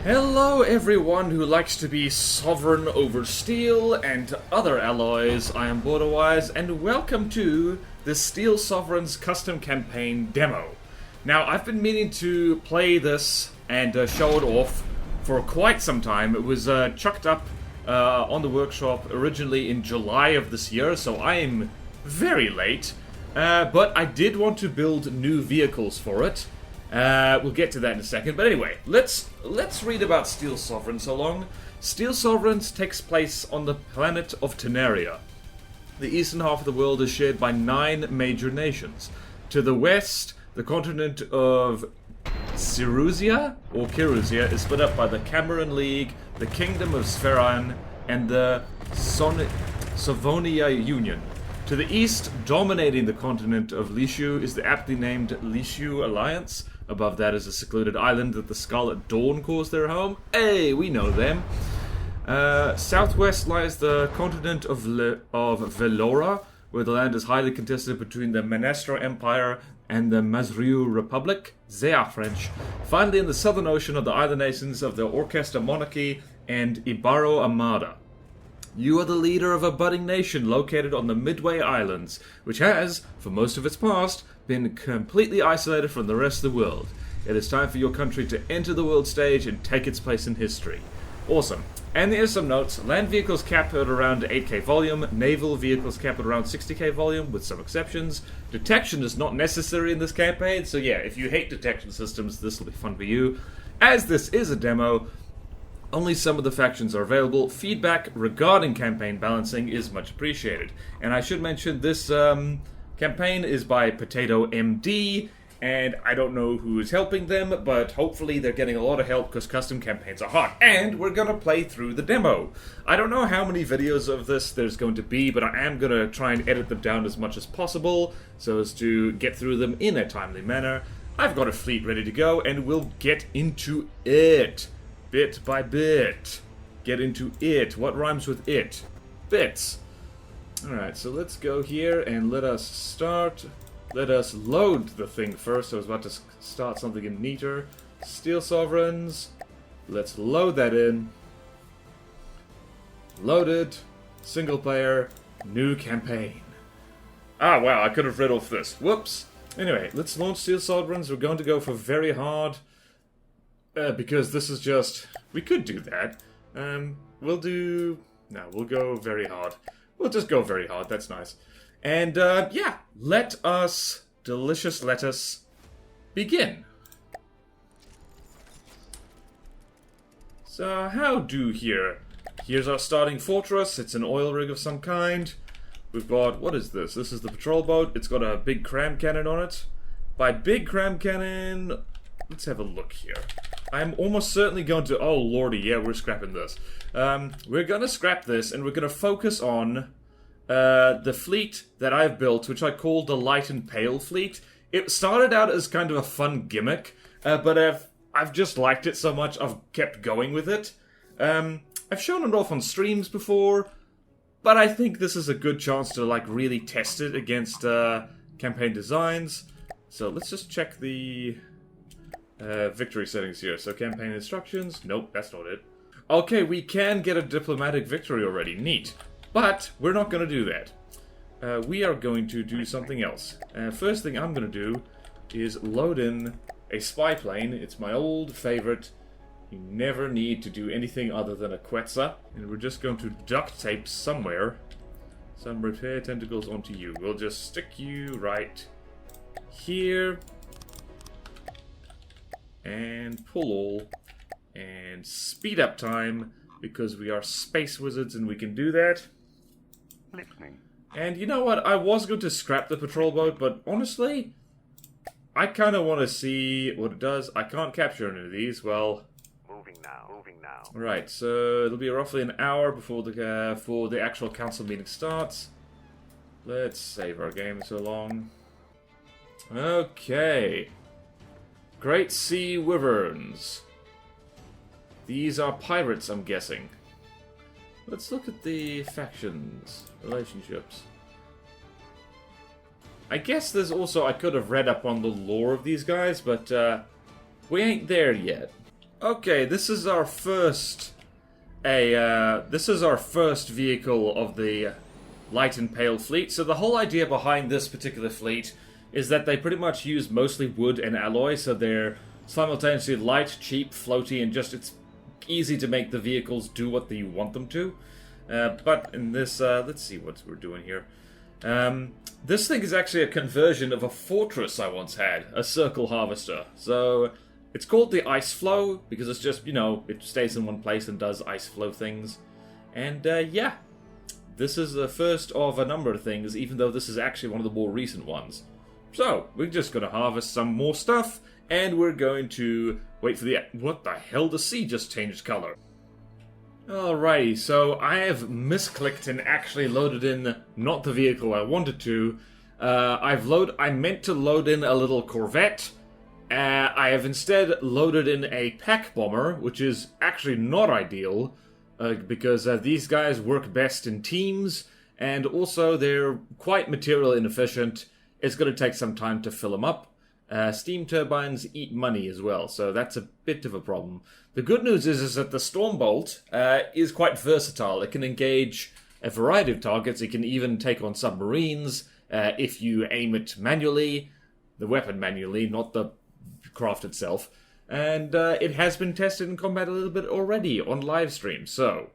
Hello everyone who likes to be sovereign over steel and other alloys. I am BorderWise and welcome to the Steel Sovereigns custom campaign demo. Now I've been meaning to play this and show it off for quite some time. It was chucked up on the workshop originally in July of this year, so I am very late. But I did want to build new vehicles for it. We'll get to that in a second, but anyway, let's read about Steel Sovereigns so long. Steel Sovereigns takes place on the planet of Tenaria. The eastern half of the world is shared by 9 major nations. To the west, the continent of Siruzia, or Kiruzia, is split up by the Cameron League, the Kingdom of Spherian, and the Savonia Union. To the east, dominating the continent of Lishu, is the aptly named Lishu Alliance. Above that is a secluded island that the Scarlet Dawn calls their home. Hey, we know them. Southwest lies the continent of Velora, where the land is highly contested between the Menestro Empire and the Mazriu Republic. They are French. Finally, in the southern ocean are the island nations of the Orchestra Monarchy and Ibaro Armada. You are the leader of a budding nation located on the Midway Islands, which has, for most of its past, been completely isolated from the rest of the world. It is time for your country to enter the world stage and take its place in history. Awesome. And there's some notes. Land vehicles capped at around 8k volume, naval vehicles capped at around 60k volume, with some exceptions. Detection is not necessary in this campaign, so yeah, if you hate detection systems, this will be fun for you. As this is a demo, only some of the factions are available. Feedback regarding campaign balancing is much appreciated. And I should mention this campaign is by Potato MD, and I don't know who is helping them, but hopefully they're getting a lot of help because custom campaigns are hard. And we're going to play through the demo. I don't know how many videos of this there's going to be, but I am going to try and edit them down as much as possible so as to get through them in a timely manner. I've got a fleet ready to go, and we'll get into it. Bit by bit. Get into it. What rhymes with it? Bits. Alright, so let's go here and let us start. Let us load the thing first. I was about to start something in neater. Steel Sovereigns. Let's load that in. Loaded. Single player. New campaign. Ah, wow, I could have read off this. Whoops. Anyway, let's launch Steel Sovereigns. We're going to go for very hard. Because this is just... We could do that. We'll do... No, we'll go very hard. We'll just go very hard. That's nice. And, yeah. Let us... Delicious lettuce... begin. So, how do here? Here's our starting fortress. It's an oil rig of some kind. We've got... What is this? This is the patrol boat. It's got a big cram cannon on it. By big cram cannon... Let's have a look here. I'm almost certainly going to... Oh, lordy, yeah, we're scrapping this. We're going to scrap this, and we're going to focus on the fleet that I've built, which I call the Light and Pale fleet. It started out as kind of a fun gimmick, but I've just liked it so much, I've kept going with it. I've shown it off on streams before, but I think this is a good chance to, like, really test it against campaign designs. So let's just check the... victory settings here. So campaign instructions. Nope, that's not it. Okay, we can get a diplomatic victory already. Neat. But we're not going to do that. We are going to do something else. First thing I'm going to do is load in a spy plane. It's my old favorite. You never need to do anything other than a Quetzal. And we're just going to duct tape somewhere some repair tentacles onto you. We'll just stick you right here. And pull all, and speed up time, because we are space wizards and we can do that. And you know what, I was going to scrap the patrol boat, but honestly, I kind of want to see what it does. I can't capture any of these, well... Moving now. Right, so it'll be roughly an hour before the actual council meeting starts. Let's save our game so long. Okay. Great Sea Wyverns. These are pirates, I'm guessing. Let's look at the factions, relationships. I guess there's also, I could have read up on the lore of these guys, but we ain't there yet. Okay, this is our first vehicle of the Light and Pale fleet. So the whole idea behind this particular fleet is that they pretty much use mostly wood and alloy, so they're simultaneously light, cheap, floaty, and just it's easy to make the vehicles do what you want them to. But in this, let's see what we're doing here. This thing is actually a conversion of a fortress I once had, a circle harvester. So it's called the Ice Flow because it's just, you know, it stays in one place and does ice flow things. And yeah, this is the first of a number of things, even though this is actually one of the more recent ones. So we're just going to harvest some more stuff, and we're going to wait for the... What the hell? The sea just changed color. Alrighty, so I have misclicked and actually loaded in not the vehicle I wanted to. I meant to load in a little Corvette. I have instead loaded in a pack bomber, which is actually not ideal, because these guys work best in teams, and also they're quite material inefficient. It's going to take some time to fill them up. Steam turbines eat money as well, so that's a bit of a problem. The good news is that the Stormbolt is quite versatile. It can engage a variety of targets. It can even take on submarines if you aim it manually. The weapon manually, not the craft itself. And it has been tested in combat a little bit already on live stream, so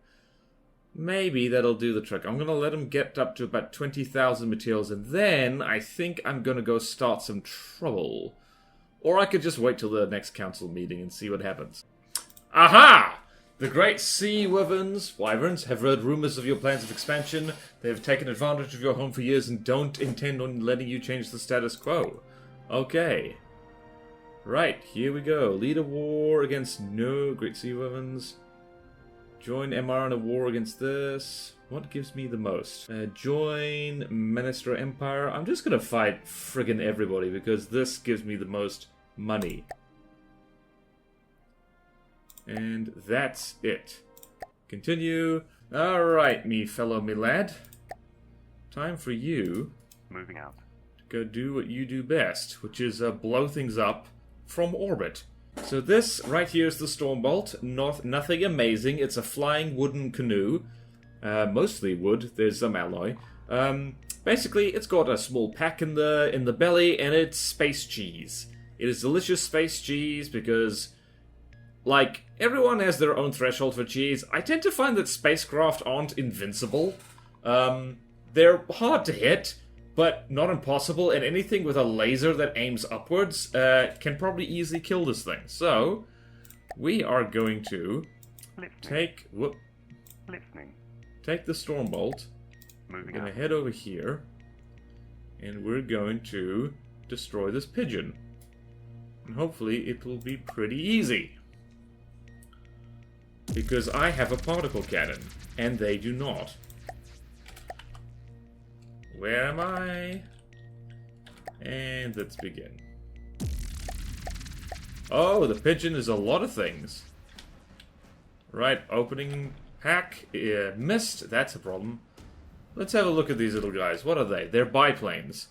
maybe that'll do the trick. I'm going to let him get up to about 20,000 materials, and then I think I'm going to go start some trouble. Or I could just wait till the next council meeting and see what happens. Aha! The great sea wyverns have heard rumors of your plans of expansion. They have taken advantage of your home for years and don't intend on letting you change the status quo. Okay. Right, here we go. Lead a war against no great sea wyverns. Join MR in a war against this. What gives me the most? Join Minister Empire. I'm just gonna fight friggin' everybody because this gives me the most money. And that's it. Continue. Alright, me lad. Time for you. Moving out. To go do what you do best, which is blow things up from orbit. So this right here is the Stormbolt. Nothing amazing. It's a flying wooden canoe. Mostly wood. There's some alloy. Basically, it's got a small pack in the belly, and it's space cheese. It is delicious space cheese because, like, everyone has their own threshold for cheese. I tend to find that spacecraft aren't invincible. They're hard to hit, but not impossible, and anything with a laser that aims upwards can probably easily kill this thing. So, we are going to take the Stormbolt. We're going to head over here, and we're going to destroy this pigeon. And hopefully it will be pretty easy. Because I have a particle cannon, and they do not. Where am I? And let's begin. Oh, the pigeon is a lot of things. Right, opening pack. Missed. That's a problem. Let's have a look at these little guys. What are they? They're biplanes.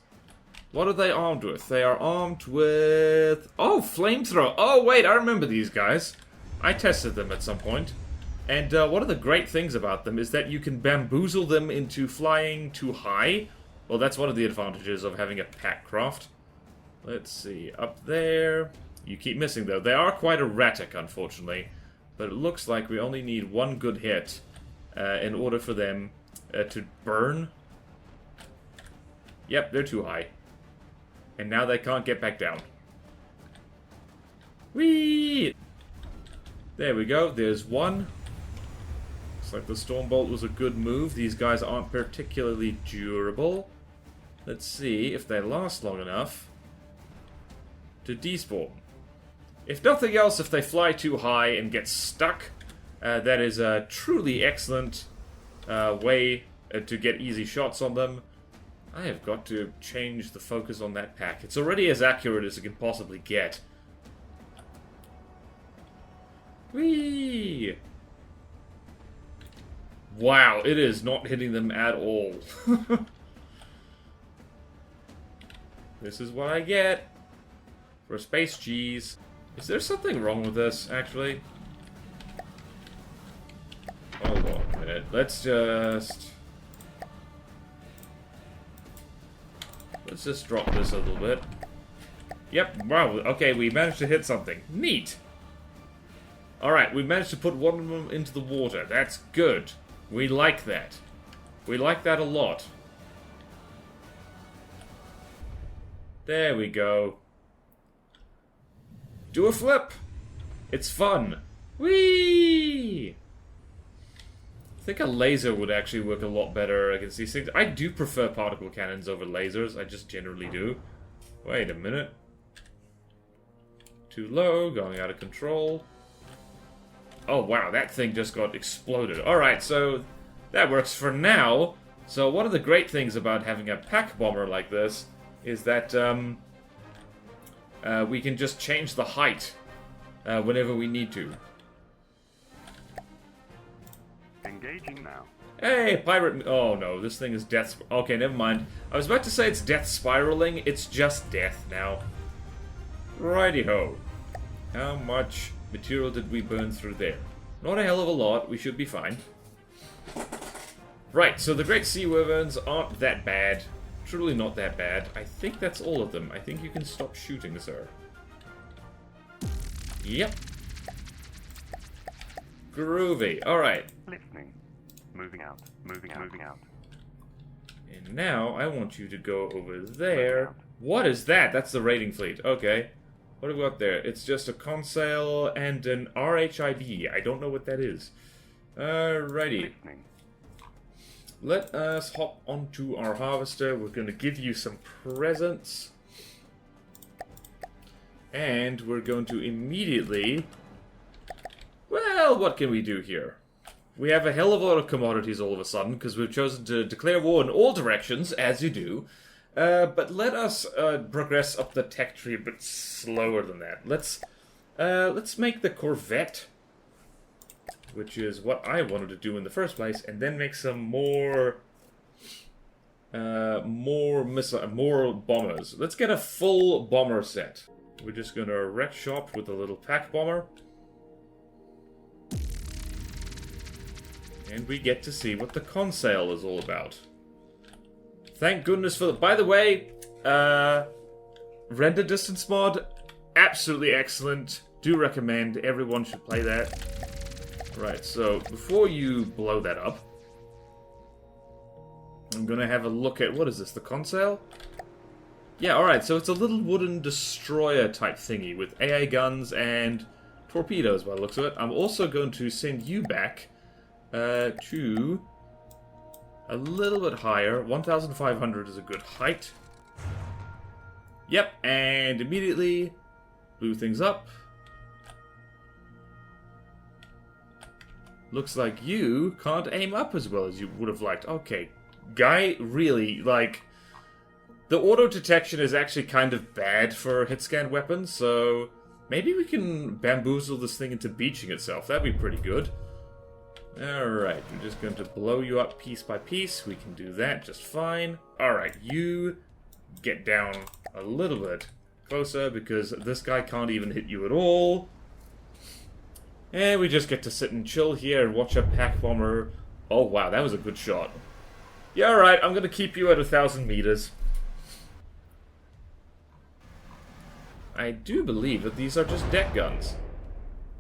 What are they armed with? They are armed with... Oh, flamethrower. Oh, wait, I remember these guys. I tested them at some point. And one of the great things about them is that you can bamboozle them into flying too high. Well, that's one of the advantages of having a pack craft. Let's see. Up there. You keep missing, though. They are quite erratic, unfortunately. But it looks like we only need one good hit in order for them to burn. Yep, they're too high. And now they can't get back down. Whee! There we go. There's one. Looks like the Stormbolt was a good move. These guys aren't particularly durable. Let's see if they last long enough to despawn. If nothing else, if they fly too high and get stuck, that is a truly excellent way to get easy shots on them. I have got to change the focus on that pack. It's already as accurate as it can possibly get. Whee! Wow, it is not hitting them at all. This is what I get for space cheese. Is there something wrong with this, actually? Hold on a minute. Let's just drop this a little bit. Yep, wow, okay, we managed to hit something. Neat! Alright, we managed to put one of them into the water. That's good. We like that. We like that a lot. There we go. Do a flip! It's fun. Whee! I think a laser would actually work a lot better against these things. I do prefer particle cannons over lasers. I just generally do. Wait a minute. Too low, going out of control. Oh wow, that thing just got exploded. Alright, so that works for now. So one of the great things about having a pack bomber like this is that we can just change the height whenever we need to. Engaging now. Hey, pirate... Oh no, this thing is death... Okay, never mind. I was about to say it's death spiraling. It's just death now. Righty-ho. How much material did we burn through there? Not a hell of a lot. We should be fine. Right, so the Great Sea Wyverns aren't that bad. Truly not that bad. I think that's all of them. I think you can stop shooting, sir. Yep. Groovy. Alright. Listening. Moving out. Moving out. Moving out. And now I want you to go over there. What is that? That's the raiding fleet. Okay. What have we got there? It's just a consail and an RHIB. I don't know what that is. Alrighty. Listening. Let us hop onto our harvester. We're going to give you some presents. And we're going to immediately... Well, what can we do here? We have a hell of a lot of commodities all of a sudden, because we've chosen to declare war in all directions, as you do. But let us progress up the tech tree a bit slower than that. Let's make the Corvette, which is what I wanted to do in the first place, and then make some more bombers. Let's get a full bomber set. We're just gonna wreck shop with a little pack bomber. And we get to see what the consail is all about. Thank goodness for the... By the way, render distance mod, absolutely excellent. Do recommend. Everyone should play that. Right, so before you blow that up, I'm gonna have a look at... What is this, the consail? Yeah, alright, so it's a little wooden destroyer type thingy with AA guns and torpedoes by the looks of it. I'm also going to send you back to a little bit higher. 1,500 is a good height. Yep, and immediately blew things up. Looks like you can't aim up as well as you would have liked. Okay, guy, really, like... The auto-detection is actually kind of bad for hit-scan weapons, so... Maybe we can bamboozle this thing into beaching itself. That'd be pretty good. Alright, I'm just going to blow you up piece by piece. We can do that just fine. Alright, you get down a little bit closer because this guy can't even hit you at all. And we just get to sit and chill here and watch a pack bomber. Oh wow, that was a good shot. Yeah, alright, I'm going to keep you at 1,000 meters. I do believe that these are just deck guns.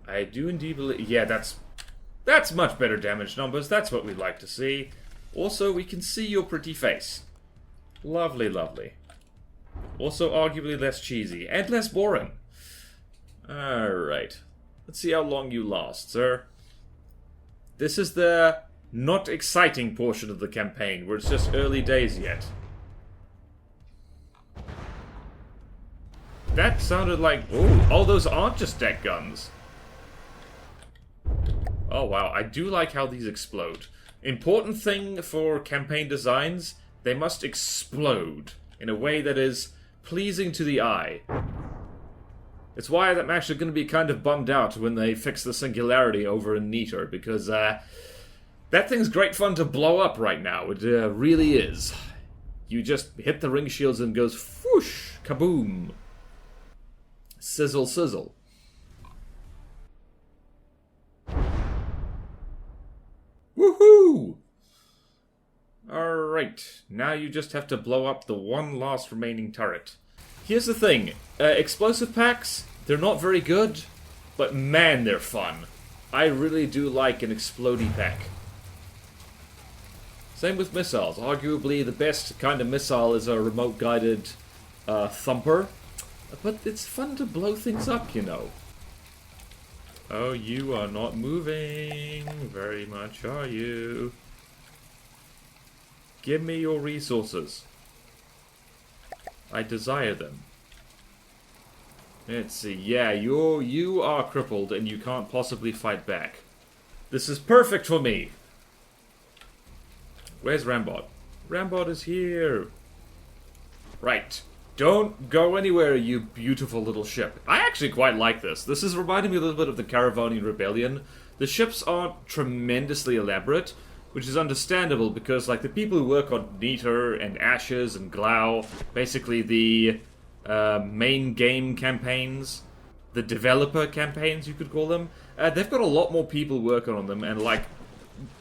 I do indeed believe... Yeah, that's much better damage numbers. That's what we'd like to see. Also, we can see your pretty face. Lovely, lovely. Also, arguably less cheesy. And less boring. Alright. Let's see how long you last, sir. This is the not exciting portion of the campaign, where it's just early days yet. That sounded like... Oh, those aren't just deck guns. Oh, wow. I do like how these explode. Important thing for campaign designs, they must explode in a way that is pleasing to the eye. It's why I'm actually going to be kind of bummed out when they fix the singularity over in Neater, because that thing's great fun to blow up right now. It really is. You just hit the ring shields and it goes whoosh, kaboom. Sizzle, sizzle. Great. Now you just have to blow up the one last remaining turret. Here's the thing. Explosive packs, they're not very good, but man, they're fun. I really do like an explodey pack. Same with missiles. Arguably the best kind of missile is a remote-guided thumper. But it's fun to blow things up, you know. Oh, you are not moving very much, are you? Give me your resources. I desire them. Let's see. Yeah, you are crippled and you can't possibly fight back. This is perfect for me. Where's Rambot? Rambot is here. Right. Don't go anywhere, you beautiful little ship. I actually quite like this. This is reminding me a little bit of the Caravanian Rebellion. The ships aren't tremendously elaborate, which is understandable because, like, the people who work on Neater and Ashes and Glau, basically the main game campaigns, the developer campaigns, you could call them, they've got a lot more people working on them, and, like,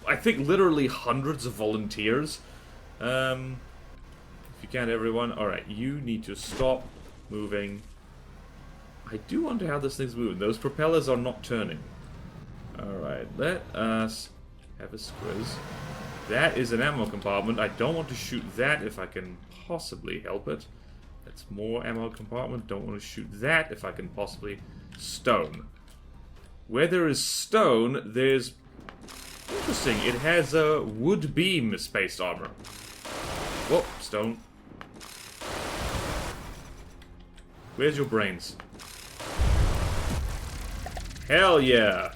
I think literally hundreds of volunteers. If you can't, everyone. Alright, you need to stop moving. I do wonder how this thing's moving. Those propellers are not turning. Alright, let us have a squiz. That is an ammo compartment. I don't want to shoot that if I can possibly help it. That's more ammo compartment. Don't want to shoot that if I can possibly. Stone. Where there is stone, there's... Interesting, it has a wood beam space armor. Whoa, stone. Where's your brains? Hell yeah!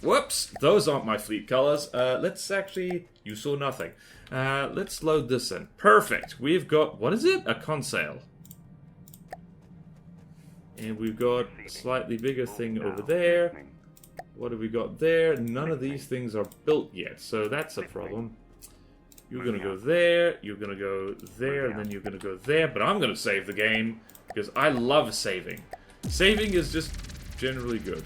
Whoops! Those aren't my fleet colors. Let's actually... You saw nothing. Let's load this in. Perfect! We've got... What is it? A console. And we've got a slightly bigger thing over there. What have we got there? None of these things are built yet, so that's a problem. You're gonna go there, you're gonna go there, and then you're gonna go there, but I'm gonna save the game, because I love saving. Saving is just generally good.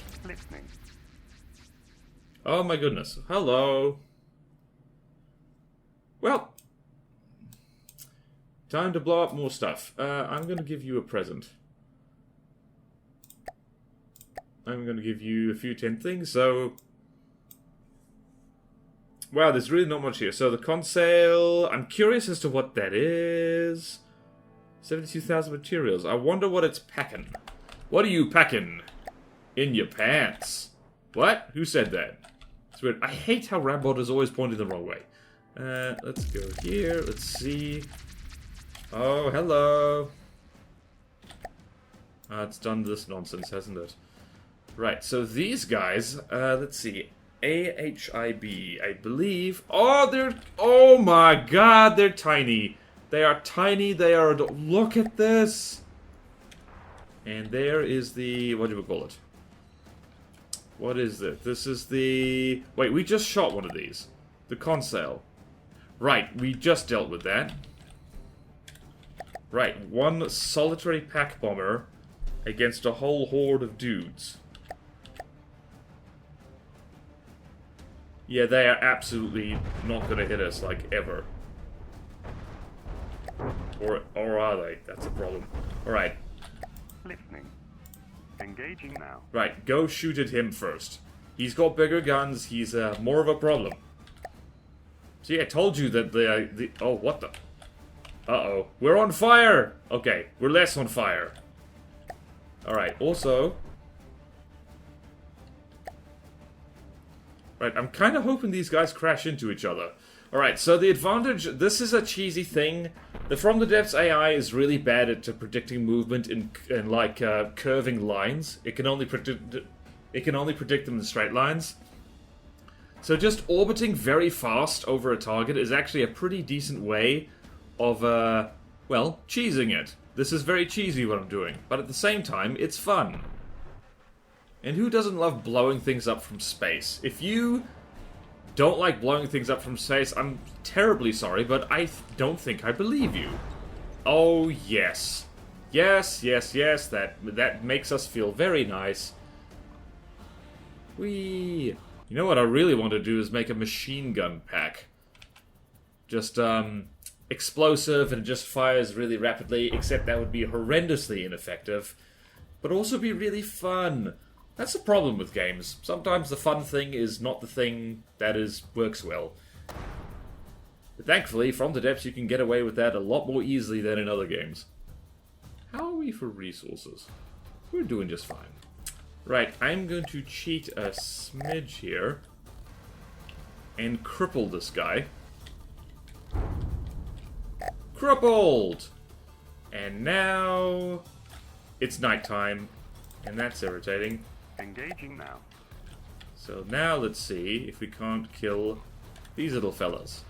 Oh my goodness. Hello. Well, time to blow up more stuff. I'm gonna give you a present. I'm gonna give you a few 10 things, so... Wow, there's really not much here. So the console, I'm curious as to what that is. 72,000 materials. I wonder what it's packing. What are you packing? In your pants. What? Who said that? It's weird. I hate how Rambot is always pointing the wrong way. Let's go here. Let's see. Oh, hello. It's done this nonsense, hasn't it? Right, so these guys, let's see. AHIB, I believe. Oh, they're... Oh my god, they're tiny. They are tiny, they are... Look at this! And there is the... What do we call it? What is it? This is the... Wait, we just shot one of these. The console. Right, we just dealt with that. Right, one solitary pack bomber against a whole horde of dudes. Yeah, they are absolutely not going to hit us, like, ever. Or are they? That's a problem. Alright. Listening. Engaging now. Right, go shoot at him first. He's got bigger guns, he's more of a problem. See, I told you that the... Oh, what the... Uh-oh. We're on fire! Okay, we're less on fire. Alright, also... Right, I'm kind of hoping these guys crash into each other. Alright, so the advantage... This is a cheesy thing. The From the Depths AI is really bad at predicting movement in like, curving lines. It can only predict them in straight lines. So just orbiting very fast over a target is actually a pretty decent way of, well, cheesing it. This is very cheesy what I'm doing, but at the same time, it's fun. And who doesn't love blowing things up from space? If you don't like blowing things up from space, I'm terribly sorry, but I don't think I believe you. Oh, yes. Yes, yes, yes, that makes us feel very nice. Whee! You know what I really want to do is make a machine gun pack. just explosive and just fires really rapidly, except that would be horrendously ineffective, but also be really fun. That's the problem with games. Sometimes the fun thing is not the thing that works well. But thankfully, from the depths you can get away with that a lot more easily than in other games. How are we for resources? We're doing just fine. Right, I'm going to cheat a smidge here and cripple this guy. Crippled! And now it's nighttime, and that's irritating. Engaging now. So now let's see if we can't kill these little fellas.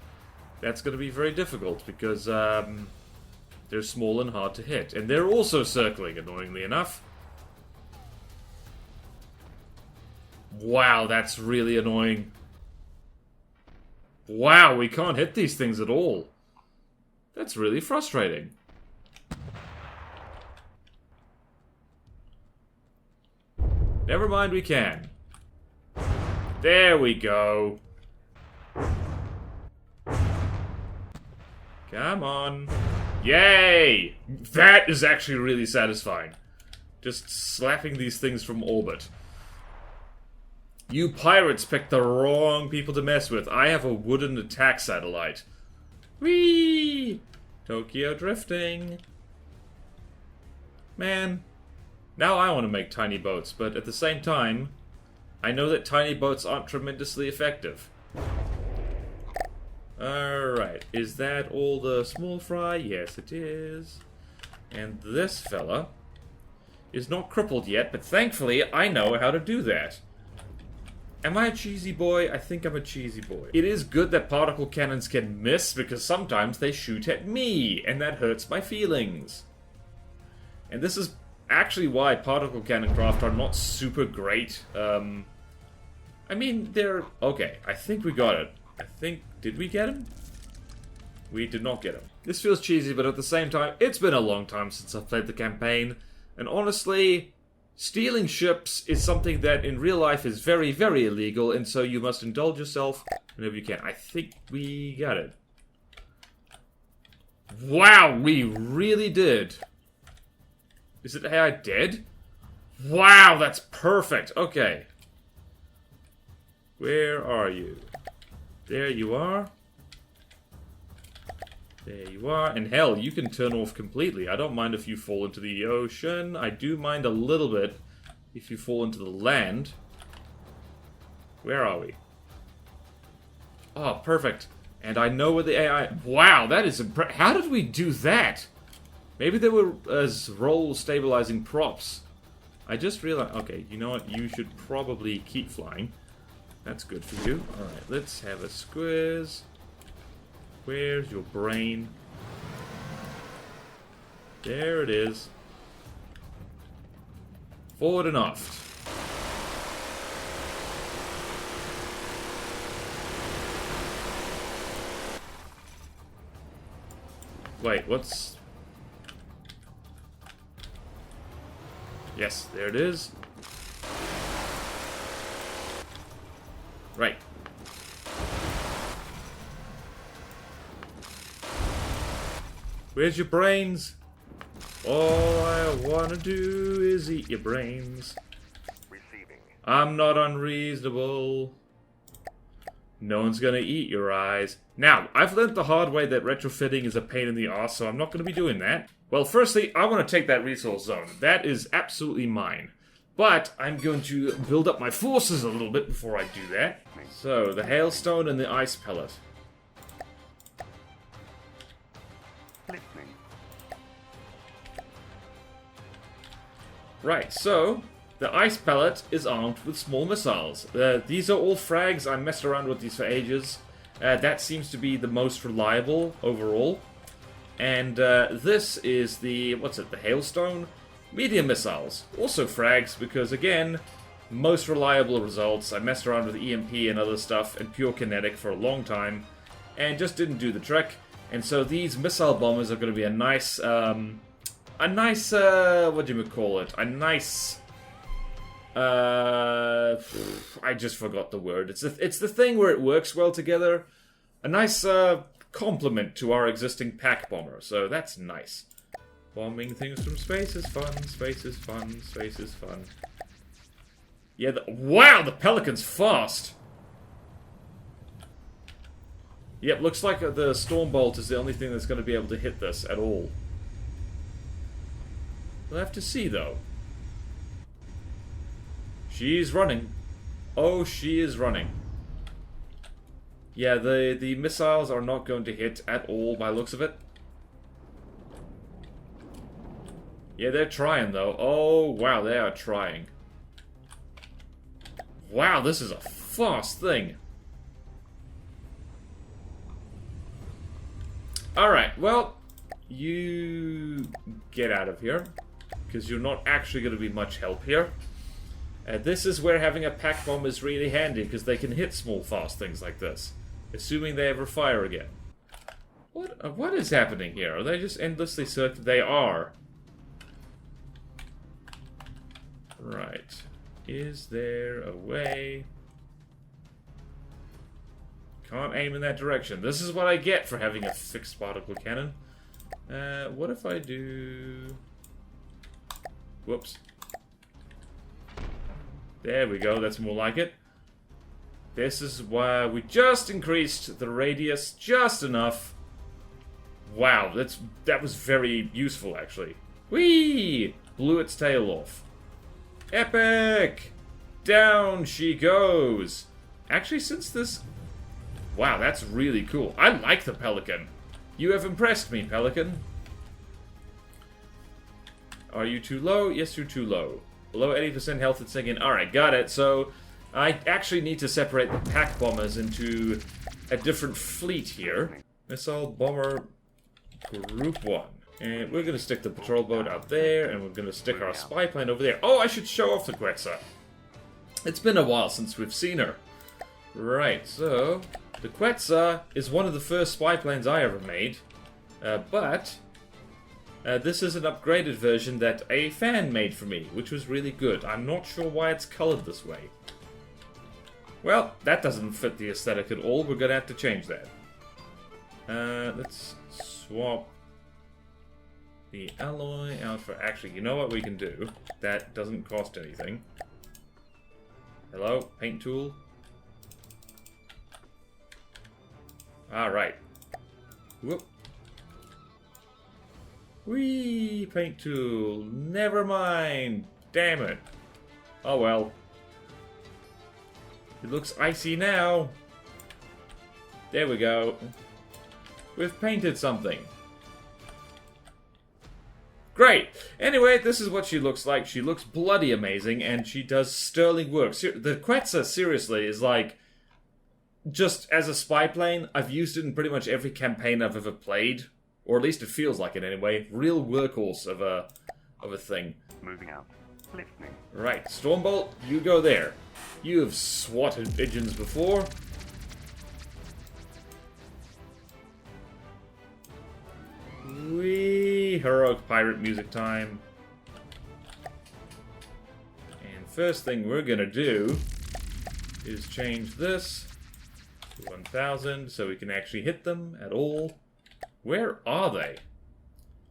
That's going to be very difficult because they're small and hard to hit. And they're also circling, annoyingly enough. Wow, that's really annoying. Wow, we can't hit these things at all. That's really frustrating. Never mind, we can. There we go. Come on. Yay! That is actually really satisfying. Just slapping these things from orbit. You pirates picked the wrong people to mess with. I have a wooden attack satellite. Whee! Tokyo drifting. Man. Now I want to make tiny boats, but at the same time, I know that tiny boats aren't tremendously effective. Alright, is that all the small fry? Yes, it is. And this fella is not crippled yet, but thankfully I know how to do that. Am I a cheesy boy? I think I'm a cheesy boy. It is good that particle cannons can miss, because sometimes they shoot at me, and that hurts my feelings. And this is actually why particle cannon craft are not super great. I mean, they're... Okay, I think we got it. I think... Did we get him? We did not get him. This feels cheesy, but at the same time, it's been a long time since I've played the campaign. And honestly, stealing ships is something that in real life is very, very illegal, and so you must indulge yourself whenever you can. I think we got it. Wow, we really did. Is it AI dead? Wow, that's perfect. Okay. Where are you? There you are. There you are. And hell, you can turn off completely. I don't mind if you fall into the ocean. I do mind a little bit if you fall into the land. Where are we? Oh, perfect. And I know where the AI... Wow, that is how did we do that? Maybe they were as roll stabilizing props. I just realized... Okay, you know what? You should probably keep flying. That's good for you. Alright, let's have a squiz. Where's your brain? There it is. Forward and aft. Wait, what's... Yes, there it is. Right. Where's your brains? All I wanna do is eat your brains. Receiving. I'm not unreasonable. No one's gonna eat your eyes. Now, I've learned the hard way that retrofitting is a pain in the arse, so I'm not gonna be doing that. Well, firstly, I want to take that resource zone. That is absolutely mine. But I'm going to build up my forces a little bit before I do that. So, the hailstone and the ice pellet. Listening. Right, so, the ice pellet is armed with small missiles. These are all frags. I messed around with these for ages. That seems to be the most reliable overall. And this is the, what's it, the hailstone? Medium missiles. Also frags, because again, most reliable results. I messed around with EMP and other stuff and pure kinetic for a long time, and just didn't do the trick. And so these missile bombers are going to be a nice, what do you call it? A nice, I just forgot the word. It's the thing where it works well together. A nice, complement to our existing pack bomber, so that's nice. Bombing things from space is fun, space is fun, space is fun. Yeah, wow, the Pelican's fast! Yep, looks like the Stormbolt is the only thing that's going to be able to hit this at all. We'll have to see, though. She's running. Oh, she is running. Yeah, the missiles are not going to hit at all by looks of it. Yeah, they're trying, though. Oh, wow, they are trying. Wow, this is a fast thing. Alright, well, you get out of here, because you're not actually going to be much help here. This is where having a pack bomb is really handy, because they can hit small, fast things like this. Assuming they ever fire again. What is happening here? Are they just endlessly circling? They are. Right. Is there a way? Can't aim in that direction. This is what I get for having a fixed particle cannon. What if I do... Whoops. There we go, that's more like it. This is why we just increased the radius just enough. Wow, that was very useful, actually. Whee! Blew its tail off. Epic! Down she goes. Actually, since this... Wow, that's really cool. I like the Pelican. You have impressed me, Pelican. Are you too low? Yes, you're too low. Below 80% health and sinking. Alright, got it. So, I actually need to separate the pack bombers into a different fleet here. Missile Bomber Group 1. And we're going to stick the patrol boat out there, and we're going to stick our spy plane over there. Oh, I should show off the Quetzal. It's been a while since we've seen her. Right, so... The Quetzal is one of the first spy planes I ever made. But... this is an upgraded version that a fan made for me, which was really good. I'm not sure why it's colored this way. Well, that doesn't fit the aesthetic at all. We're going to have to change that. Let's swap the alloy out for... Actually, you know what we can do? That doesn't cost anything. Hello? Paint tool? Alright. Whoop. Whee! Paint tool. Never mind. Damn it. Oh well. It looks icy now. There we go. We've painted something. Great! Anyway, this is what she looks like. She looks bloody amazing, and she does sterling work. The Quetzal, seriously, is like... Just as a spy plane, I've used it in pretty much every campaign I've ever played. Or at least it feels like it anyway. Real workhorse of a thing. Moving out. Listening. Right, Stormbolt, you go there. You have swatted pigeons before. Whee! Heroic pirate music time. And first thing we're gonna do is change this to 1000 so we can actually hit them at all. Where are they?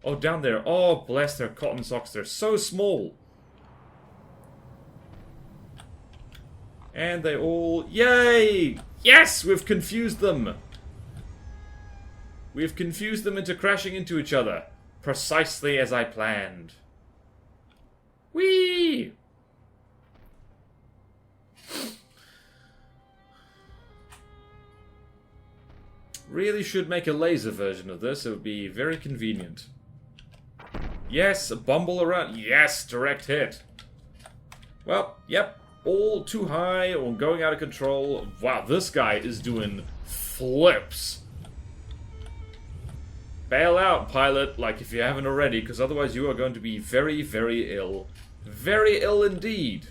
Oh, down there. Oh, bless their cotton socks. They're so small. And they all... Yay! Yes! We've confused them. We've confused them into crashing into each other. Precisely as I planned. Whee! Really should make a laser version of this. It would be very convenient. Yes, a bumble around. Yes, direct hit. Well, yep. All too high or going out of control. Wow, this guy is doing flips. Bail out, pilot, like if you haven't already, because otherwise you are going to be very, very ill. Very ill indeed.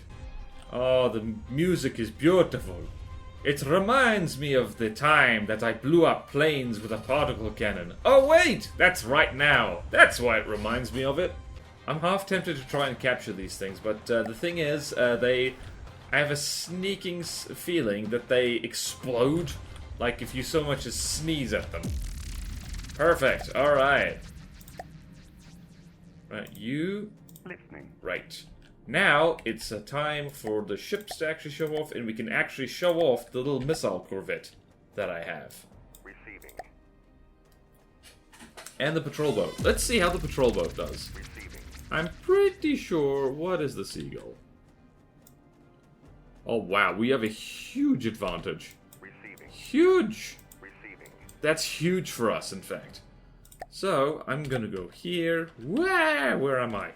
Oh, the music is beautiful. It reminds me of the time that I blew up planes with a particle cannon. Oh wait! That's right now. That's why it reminds me of it. I'm half tempted to try and capture these things, but the thing is, I have a sneaking feeling that they explode, like if you so much as sneeze at them. Perfect. Alright. Right, you... Listening. Right. Now, it's a time for the ships to actually show off, and we can actually show off the little missile corvette that I have. Receiving. And the patrol boat. Let's see how the patrol boat does. Receiving. I'm pretty sure... What is the Seagull? Oh, wow. We have a huge advantage. Receiving. Huge! Receiving. That's huge for us, in fact. So, I'm gonna go here. Where am I?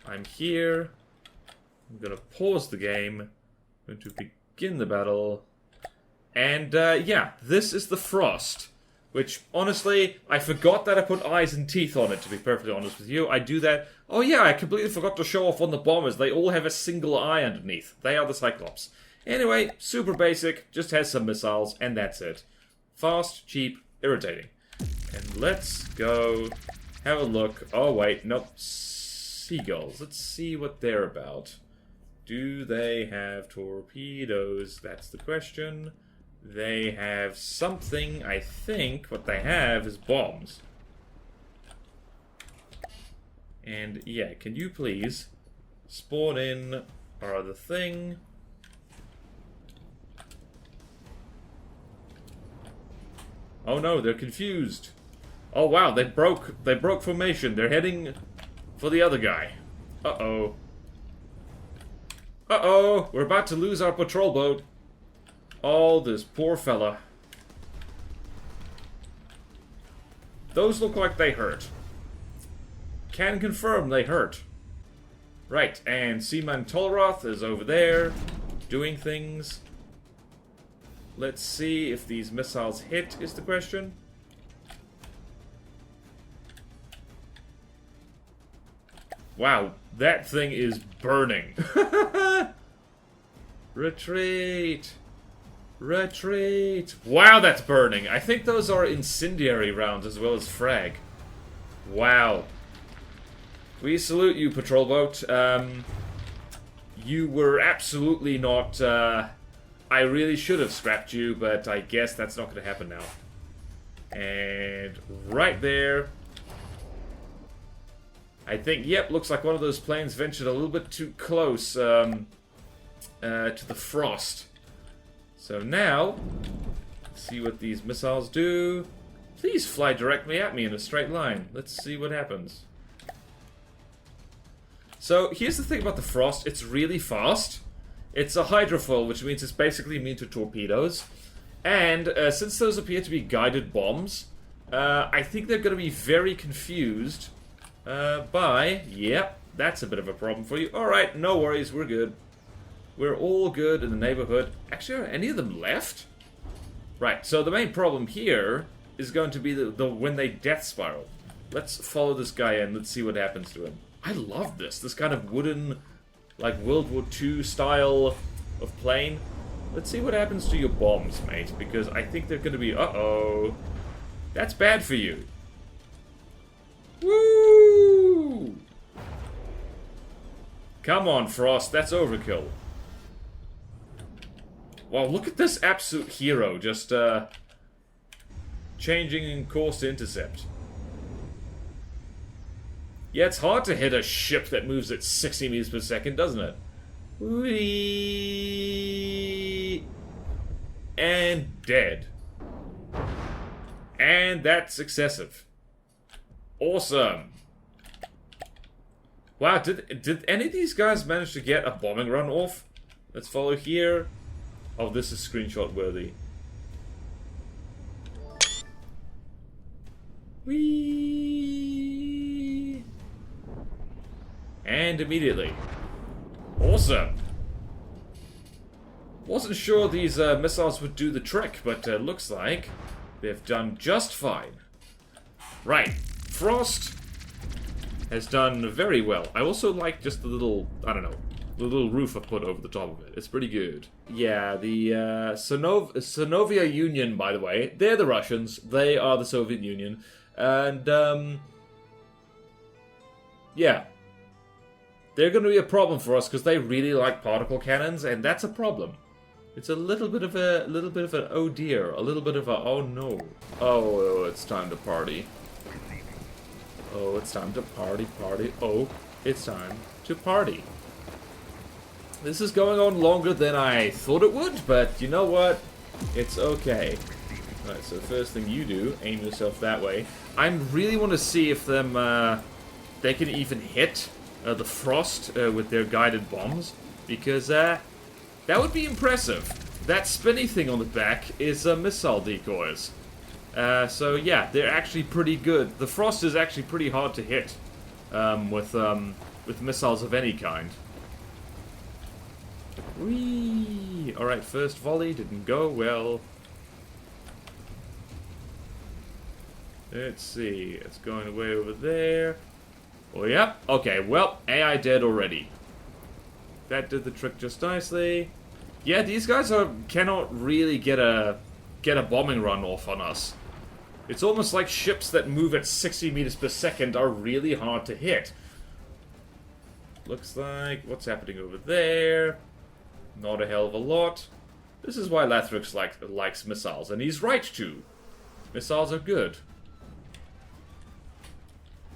I'm here. I'm gonna pause the game. I'm going to begin the battle. And, yeah, this is the Frost. Which, honestly, I forgot that I put eyes and teeth on it, to be perfectly honest with you. I do that. Oh yeah, I completely forgot to show off on the bombers. They all have a single eye underneath. They are the Cyclops. Anyway, super basic, just has some missiles, and that's it. Fast, cheap, irritating. And let's go have a look. Oh wait, nope. Seagulls. Let's see what they're about. Do they have torpedoes? That's the question. They have something, I think. What they have is bombs. And yeah, can you please spawn in our other thing? Oh no, they're confused. Oh wow, they broke formation. They're heading for the other guy. Uh-oh. Uh-oh, we're about to lose our patrol boat. Oh, this poor fella. Those look like they hurt. Can confirm they hurt. Right, and Seaman Tolroth is over there, doing things. Let's see if these missiles hit, is the question. Wow, that thing is burning. Retreat! Retreat! Wow, that's burning. I think those are incendiary rounds as well as frag. Wow. We salute you, patrol boat. You were absolutely not... I really should have scrapped you, but I guess that's not going to happen now. And right there... I think, yep, looks like one of those planes ventured a little bit too close to the Frost. So now, let's see what these missiles do. Please fly directly at me in a straight line. Let's see what happens. So here's the thing about the Frost. It's really fast. It's a hydrofoil, which means it's basically immune to torpedoes. And since those appear to be guided bombs, I think they're going to be very confused by... Yep, that's a bit of a problem for you. Alright, no worries, we're good. We're all good in the neighborhood. Actually, are any of them left? Right, so the main problem here is going to be the when they death spiral. Let's follow this guy in. Let's see what happens to him. I love this. This kind of wooden, like World War II style of plane. Let's see what happens to your bombs, mate. Because I think they're going to be... Uh-oh. That's bad for you. Woo! Come on, Frost. That's overkill. Wow, look at this absolute hero just changing course to intercept. Yeah, it's hard to hit a ship that moves at 60 meters per second, doesn't it? Whee! And dead. And that's excessive. Awesome. Wow, did any of these guys manage to get a bombing run off? Let's follow here. Oh, this is screenshot worthy. Whee! And immediately. Awesome. Wasn't sure these missiles would do the trick, but looks like they've done just fine. Right. Frost has done very well. I also like just the little, I don't know, the little roof I put over the top of it. It's pretty good. Yeah, the Sonovia Union, by the way, they're the Russians. They are the Soviet Union. And, yeah. They're going to be a problem for us because they really like particle cannons, and that's a problem. It's a little bit of an oh dear, a little bit of a oh no. Oh, it's time to party. Oh, it's time to party. Oh, it's time to party. This is going on longer than I thought it would, but you know what? It's okay. Alright, so first thing you do, aim yourself that way. I really want to see if they can even hit the Frost with their guided bombs, because that would be impressive. That spinny thing on the back is missile decoys. So yeah, they're actually pretty good. The Frost is actually pretty hard to hit with missiles of any kind. Whee! Alright, first volley didn't go well. Let's see, it's going away over there. Oh, yep. Okay, well, AI dead already. That did the trick just nicely. Yeah, these guys cannot really get a bombing run off on us. It's almost like ships that move at 60 meters per second are really hard to hit. Looks like what's happening over there. Not a hell of a lot. This is why Lathrix likes missiles, and he's right to. Missiles are good.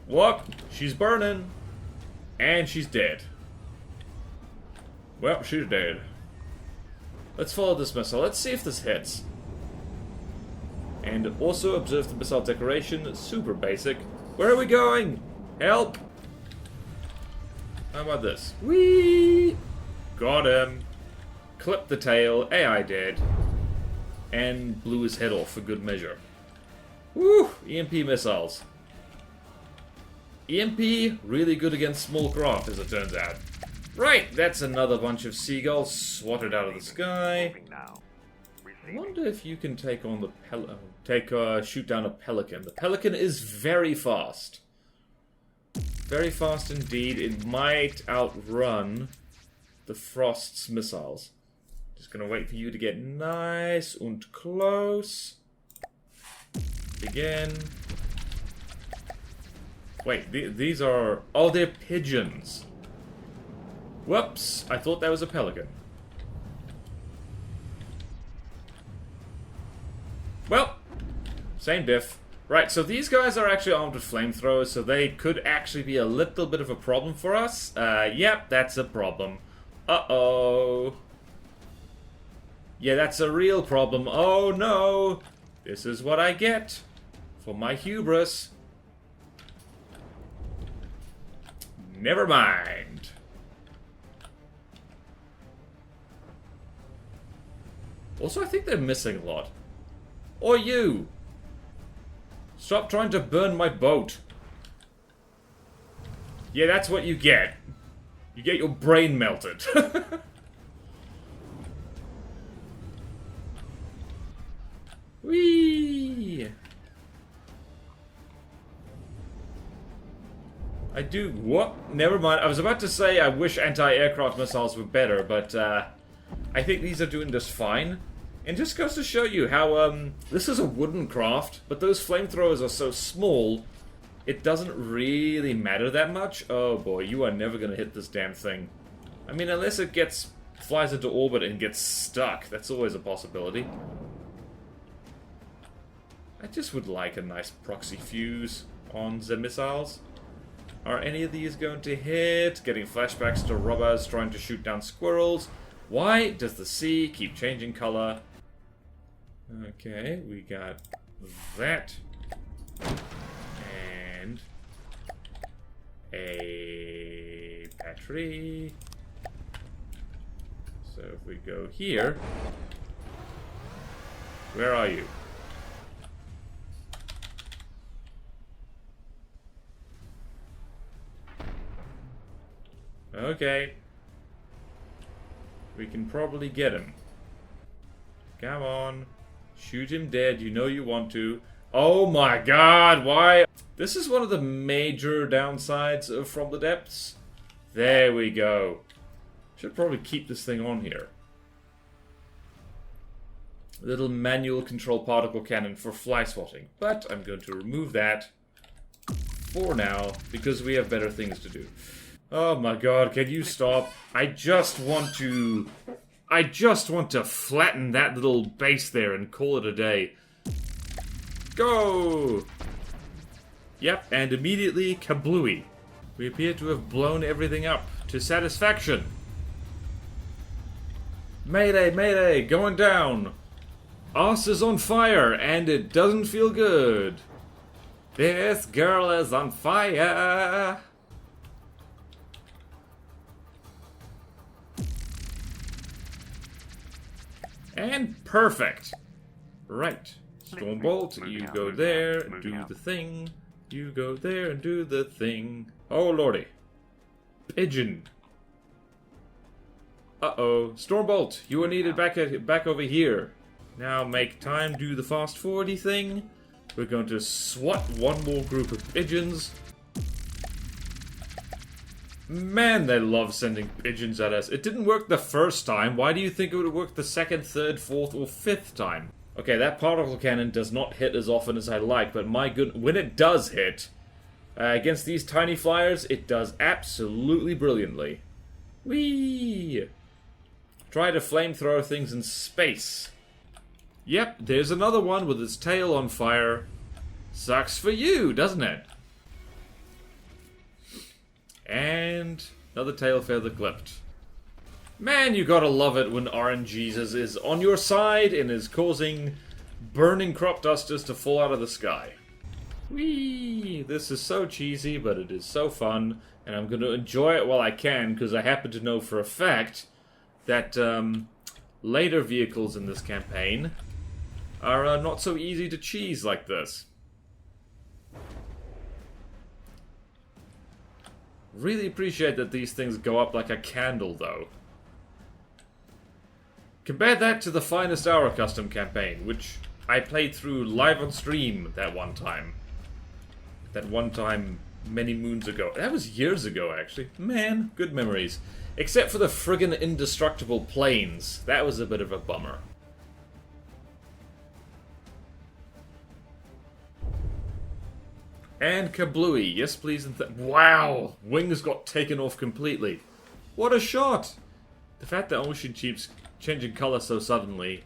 What? She's burning. And she's dead. Well, she's dead. Let's follow this missile. Let's see if this hits. And also observe the missile decoration. Super basic. Where are we going? Help! How about this? Whee! Got him. Clipped the tail. AI dead. And blew his head off for good measure. Woo! EMP missiles. EMP, really good against small craft, as it turns out. Right, that's another bunch of seagulls swatted out of the sky. I wonder if you can take on the shoot down a pelican. The pelican is very fast. Very fast indeed. It might outrun the Frost's missiles. Just gonna wait for you to get nice and close. Begin. Wait, these are... Oh, they're pigeons. Whoops, I thought that was a pelican. Well, same diff. Right, so these guys are actually armed with flamethrowers, so they could actually be a little bit of a problem for us. Yep, that's a problem. Uh-oh. Yeah, that's a real problem. Oh, no. This is what I get for my hubris. Never mind. Also, I think they're missing a lot. Or you! Stop trying to burn my boat. Yeah, that's what you get. You get your brain melted. Whee! I do... What? Never mind. I was about to say I wish anti-aircraft missiles were better, but I think these are doing just fine. And just goes to show you how, this is a wooden craft, but those flamethrowers are so small, it doesn't really matter that much. Oh boy, you are never gonna hit this damn thing. I mean, unless it flies into orbit and gets stuck, that's always a possibility. I just would like a nice proxy fuse on the missiles. Are any of these going to hit? Getting flashbacks to robbers trying to shoot down squirrels. Why does the sea keep changing color? Okay, we got that. And a battery. So if we go here, where are you? Okay. We can probably get him. Come on. Shoot him dead. You know you want to. Oh my god, why? This is one of the major downsides of From the Depths. There we go. Should probably keep this thing on here. Little manual control particle cannon for fly swatting. But I'm going to remove that for now, because we have better things to do. Oh my god, can you stop? I just want to I just want to flatten that little base there and call it a day. Go! Yep, and immediately kablooey. We appear to have blown everything up to satisfaction. Mayday, mayday, going down. Us is on fire, and it doesn't feel good. This girl is on fire. And perfect. Right. Stormbolt, you go there, do the thing. You go there and do the thing. Oh lordy. Pigeon. Uh-oh. Stormbolt, you are needed back over here. Now make time, do the fast forwardy thing. We're going to swat one more group of pigeons. Man, they love sending pigeons at us. It didn't work the first time. Why do you think it would work the second, third, fourth, or fifth time? Okay, that particle cannon does not hit as often as I like, but my good, when it does hit, against these tiny flyers, it does absolutely brilliantly. Whee! Try to flamethrower things in space. Yep, there's another one with its tail on fire. Sucks for you, doesn't it? And another tail feather clipped. Man, you gotta love it when RNGesus is on your side and is causing burning crop dusters to fall out of the sky. Whee! This is so cheesy, but it is so fun, and I'm gonna enjoy it while I can, because I happen to know for a fact that later vehicles in this campaign are not so easy to cheese like this. Really appreciate that these things go up like a candle, though. Compare that to the Finest Hour custom campaign, which I played through live on stream that one time. That one time many moons ago. That was years ago, actually. Man, good memories. Except for the friggin' indestructible planes. That was a bit of a bummer. And kablooey. Yes, please. And wow! Wings got taken off completely. What a shot! The fact that ocean keeps changing color so suddenly.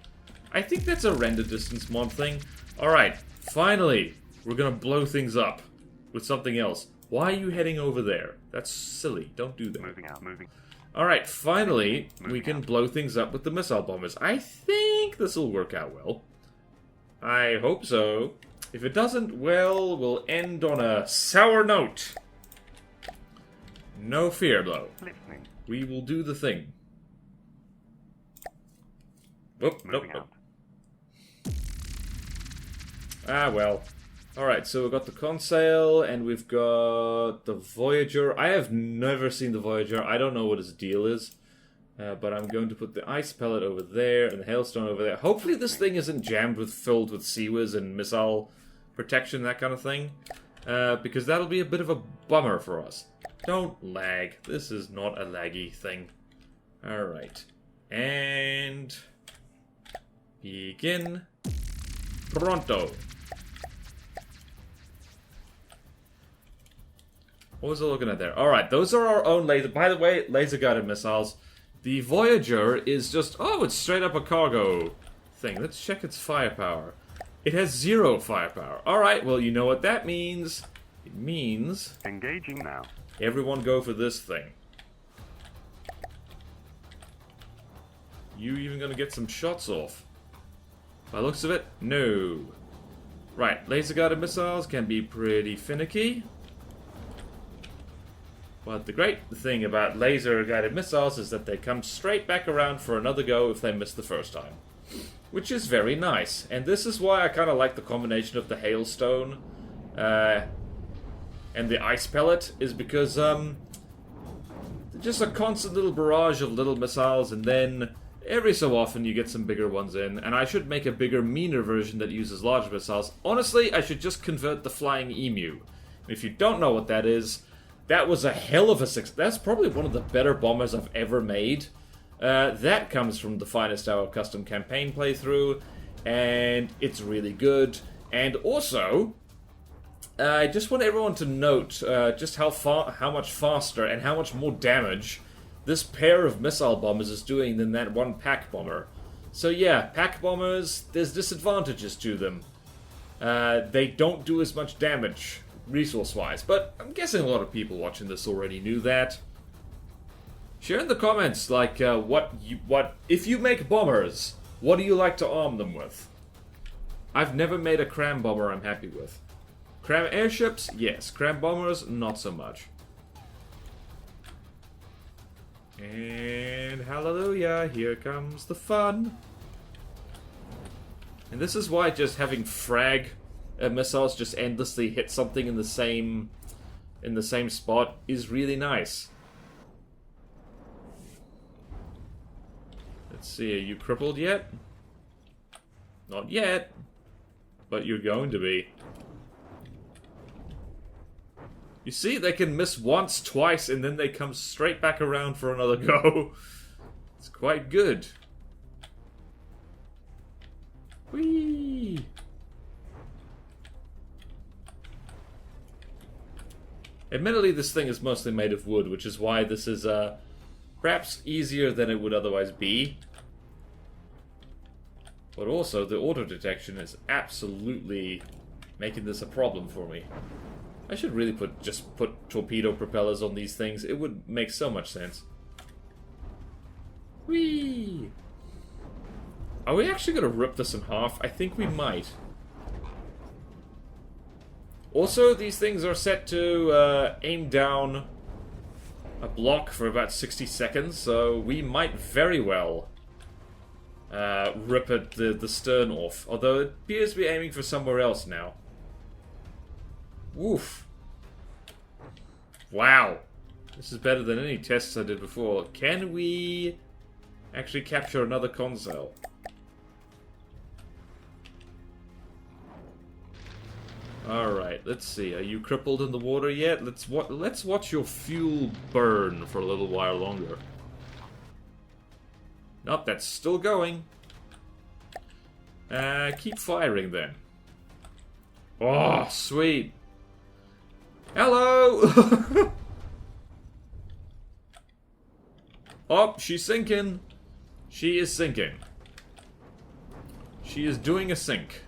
I think that's a render distance mod thing. Alright, finally, we're gonna blow things up with something else. Why are you heading over there? That's silly. Don't do that. Moving out, moving. Alright, finally, we can blow things up with the missile bombers. I think this will work out well. I hope so. If it doesn't, well, we'll end on a sour note. No fear, though. Listening. We will do the thing. Oop, nope, Moving nope. out. Ah, well. Alright, so we've got the Conseil, and we've got the Voyager. I have never seen the Voyager. I don't know what his deal is. But I'm going to put the Ice Pellet over there, and the Hailstone over there. Hopefully this thing isn't filled with Seawiz and missile protection, that kind of thing. Because that'll be a bit of a bummer for us. Don't lag. This is not a laggy thing. Alright. And... begin. Pronto. What was I looking at there? Alright, those are our own laser... By the way, laser-guided missiles. The Voyager is just... Oh, it's straight up a cargo thing. Let's check its firepower. It has 0 firepower. Alright, well, you know what that means. It means... Engaging now. Everyone go for this thing. You even gonna get some shots off? By the looks of it, no. Right, laser-guided missiles can be pretty finicky. But the great thing about laser-guided missiles is that they come straight back around for another go if they miss the first time. Which is very nice. And this is why I kind of like the combination of the Hailstone and the Ice Pellet, is because just a constant little barrage of little missiles, and then every so often you get some bigger ones in. And I should make a bigger, meaner version that uses large missiles. Honestly, I should just convert the Flying Emu. If you don't know what that is... That was a hell of a success. That's probably one of the better bombers I've ever made. That comes from the Finest Hour custom campaign playthrough, and it's really good. And also, I just want everyone to note just how much faster and how much more damage this pair of missile bombers is doing than that one pack bomber. So yeah, pack bombers, there's disadvantages to them. They don't do as much damage, resource-wise, but I'm guessing a lot of people watching this already knew that. Share in the comments, like, if you make bombers, what do you like to arm them with? I've never made a cram bomber I'm happy with. Cram airships, yes. Cram bombers, not so much. And hallelujah, here comes the fun. And this is why just having frag missiles just endlessly hit something in the same spot is really nice. Let's see, are you crippled yet? Not yet, but you're going to be. You see, they can miss once, twice, and then they come straight back around for another go. It's quite good. Whee! Admittedly, this thing is mostly made of wood, which is why this is perhaps easier than it would otherwise be. But also, the auto detection is absolutely making this a problem for me. I should really just put torpedo propellers on these things. It would make so much sense. Whee! Are we actually going to rip this in half? I think we might. Also, these things are set to aim down a block for about 60 seconds, so we might very well rip the stern off. Although it appears to be aiming for somewhere else now. Woof. Wow. This is better than any tests I did before. Can we actually capture another console? Alright, let's see. Are you crippled in the water yet? Let's watch your fuel burn for a little while longer. Nope, that's still going. Keep firing then. Oh, sweet. Hello! Oh, she's sinking. She is sinking. She is doing a sink.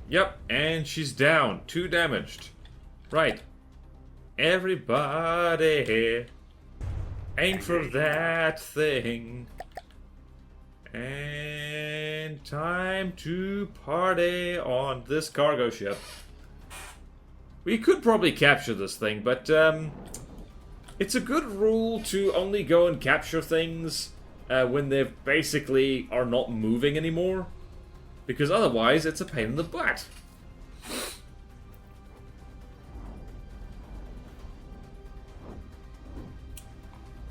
Yep, and she's down. 2 damaged. Right. Everybody, aim for that thing. And time to party on this cargo ship. We could probably capture this thing, but it's a good rule to only go and capture things when they basically are not moving anymore. Because otherwise, it's a pain in the butt.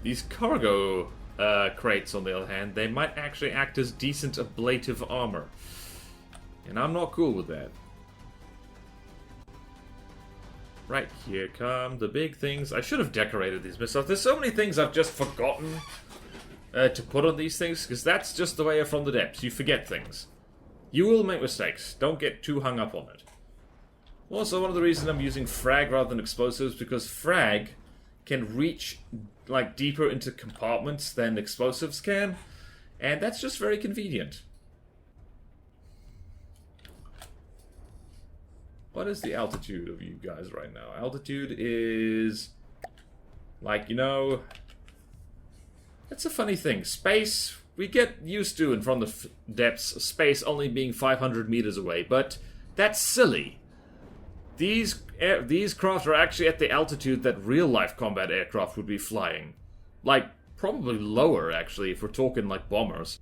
These cargo crates, on the other hand, they might actually act as decent ablative armor. And I'm not cool with that. Right, here come the big things. I should have decorated these missiles. There's so many things I've just forgotten to put on these things, because that's just the way of From the Depths. You forget things. You will make mistakes. Don't get too hung up on it. Also, one of the reasons I'm using frag rather than explosives, because frag can reach like deeper into compartments than explosives can, and that's just very convenient. What is the altitude of you guys right now? Altitude is like, you know, it's a funny thing. Space, we get used to in From the Depths, space only being 500 meters away, but that's silly. These craft are actually at the altitude that real-life combat aircraft would be flying. Like, probably lower, actually, if we're talking like bombers.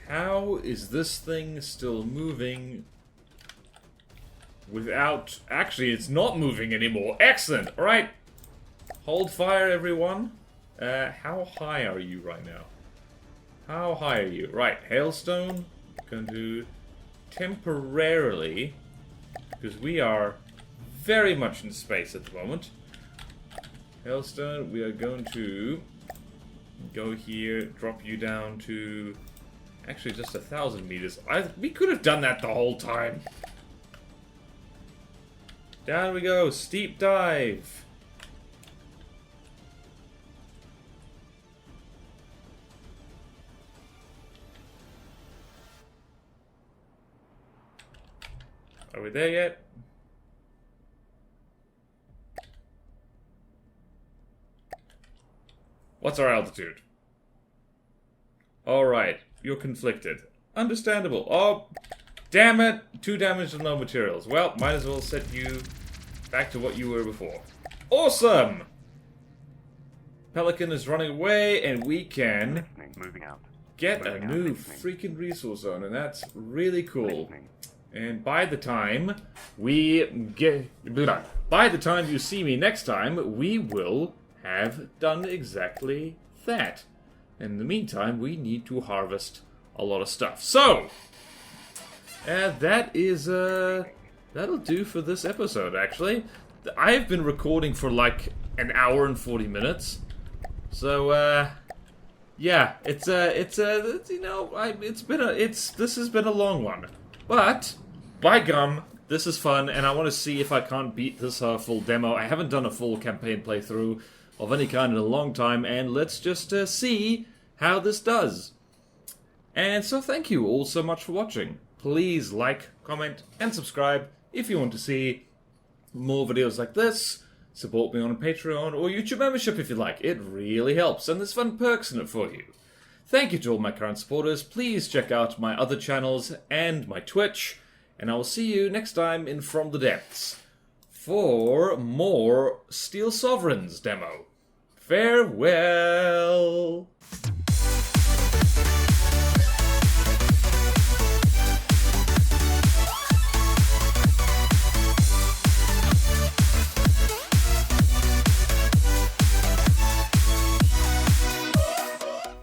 How is this thing still moving without... Actually, it's not moving anymore. Excellent! Alright. Hold fire, everyone. How high are you right now? How high are you? Right, hailstone. Going to temporarily, because we are very much in space at the moment. Hailstone, we are going to go here, drop you down to actually just 1,000 meters. We could have done that the whole time. Down we go, steep dive. Are we there yet? What's our altitude? Alright, you're conflicted. Understandable. Oh, damn it! 2 damage and no materials. Well, might as well set you back to what you were before. Awesome! Pelican is running away, and we can Moving out. get a Moving new out. freaking resource zone, and that's really cool. Listening. And by the time by the time you see me next time, we will have done exactly that. In the meantime, we need to harvest a lot of stuff. So, that is, that'll do for this episode, actually. I have been recording for like an hour and 40 minutes. So, yeah, this has been a long one. But, by gum, this is fun, and I want to see if I can't beat this full demo. I haven't done a full campaign playthrough of any kind in a long time, and let's just see how this does. And so thank you all so much for watching. Please like, comment, and subscribe if you want to see more videos like this. Support me on Patreon or YouTube membership if you like. It really helps, and there's fun perks in it for you. Thank you to all my current supporters. Please check out my other channels and my Twitch, and I will see you next time in From the Depths for more Steel Sovereigns demo. Farewell!